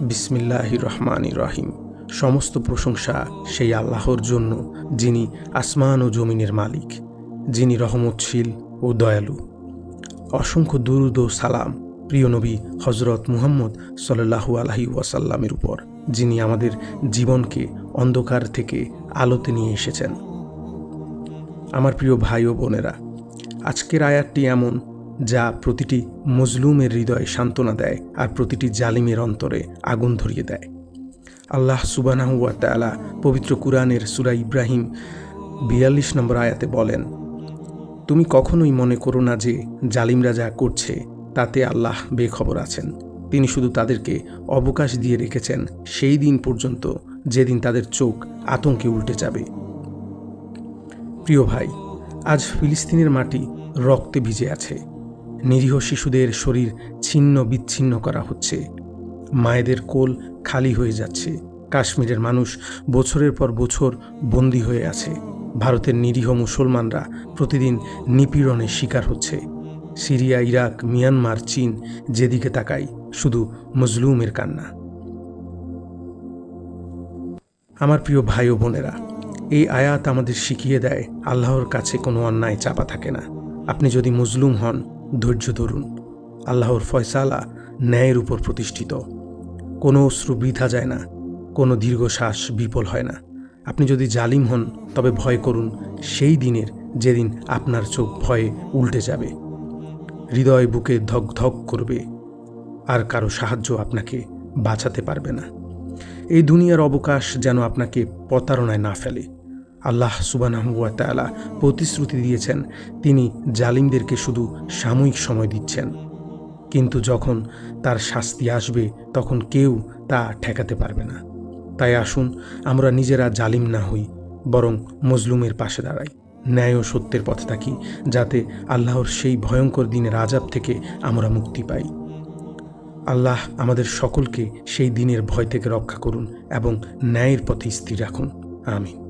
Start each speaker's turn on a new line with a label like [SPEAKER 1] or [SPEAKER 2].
[SPEAKER 1] বিসমিল্লাহির রহমানির রহিম। সমস্ত প্রশংসা সেই আল্লাহর জন্য, যিনি আসমান ও জমিনের মালিক, যিনি রহমতশীল ও দয়ালু। অসংখ্য দুরূদ ও সালাম প্রিয় নবী হজরত মুহাম্মদ সাল্লাল্লাহু আলাইহি ওয়াসাল্লামের উপর, যিনি আমাদের জীবনকে অন্ধকার থেকে আলোতে নিয়ে এসেছেন। আমার প্রিয় ভাই ও বোনেরা, আজকের আয়াতটি এমন যা প্রতিটি মজলুমের হৃদয়ে সান্ত্বনা দেয় আর প্রতিটি জালিমের অন্তরে আগুন ধরিয়ে দেয়। আল্লাহ সুবহানাহু ওয়া তাআলা পবিত্র কুরআনের সূরা ইব্রাহিম ৪২ নম্বর আয়াতে বলেন, তুমি কখনোই মনে করো না যে জালিমরা যা করছে তাতে আল্লাহ বেখবর আছেন। তিনি শুধু তাদেরকে অবকাশ দিয়ে রেখেছেন সেই দিন পর্যন্ত যেদিন তাদের চোখ আতঙ্কে উল্টে যাবে। প্রিয় ভাই, আজ ফিলিস্তিনের মাটি রক্তে ভিজে আছে। নিরীহ শিশুদের শরীর ছিন্ন বিচ্ছিন্ন করা হচ্ছে, মায়েদের কোল খালি হয়ে যাচ্ছে। কাশ্মীরের মানুষ বছরের পর বছর বন্দী হয়ে আছে। ভারতের নিরীহ মুসলমানরা প্রতিদিন নিপীড়নের শিকার হচ্ছে। সিরিয়া, ইরাক, মিয়ানমার, চীন, যেদিকে তাকাই শুধু মজলুমের কান্না। আমার প্রিয় ভাই ও বোনেরা, এই আয়াত আমাদের শিখিয়ে দেয় আল্লাহর কাছে কোনো অন্যায় চাপা থাকে না। আপনি যদি মজলুম হন, ধৈর্য ধরুন। আল্লাহর ফয়সালা ন্যায়ের উপর প্রতিষ্ঠিত। কোনো অশ্রু বৃথা যায় না, কোনো দীর্ঘশ্বাস বিফল হয় না। আপনি যদি জালিম হন, তবে ভয় করুন সেই দিনের যেদিন আপনার চোখ ভয়ে উল্টে যাবে, হৃদয় বুকে ধক ধক করবে, আর কারো সাহায্য আপনাকে বাঁচাতে পারবে না। এই দুনিয়ার অবকাশ যেন আপনাকে প্রতারণায় না ফেলে। আল্লাহ সুবহানাহু ওয়া তাআলা প্রতিশ্রুতি দিয়েছেন, তিনি জালিমদেরকে শুধু সাময়িক সময় দিচ্ছেন, কিন্তু যখন তার শাস্তি আসবে তখন কেউ তা ঠেকাতে পারবে না। তাই আসুন আমরা নিজেরা জালিম না হই, বরং মজলুমের পাশে দাঁড়াই, ন্যায় ও সত্যের পথে থাকি, যাতে আল্লাহর সেই ভয়ঙ্কর দিনের আযাব থেকে আমরা মুক্তি পাই। আল্লাহ আমাদের সকলকে সেই দিনের ভয় থেকে রক্ষা করুন এবং ন্যায়ের পথে স্থির রাখুন। আমিন।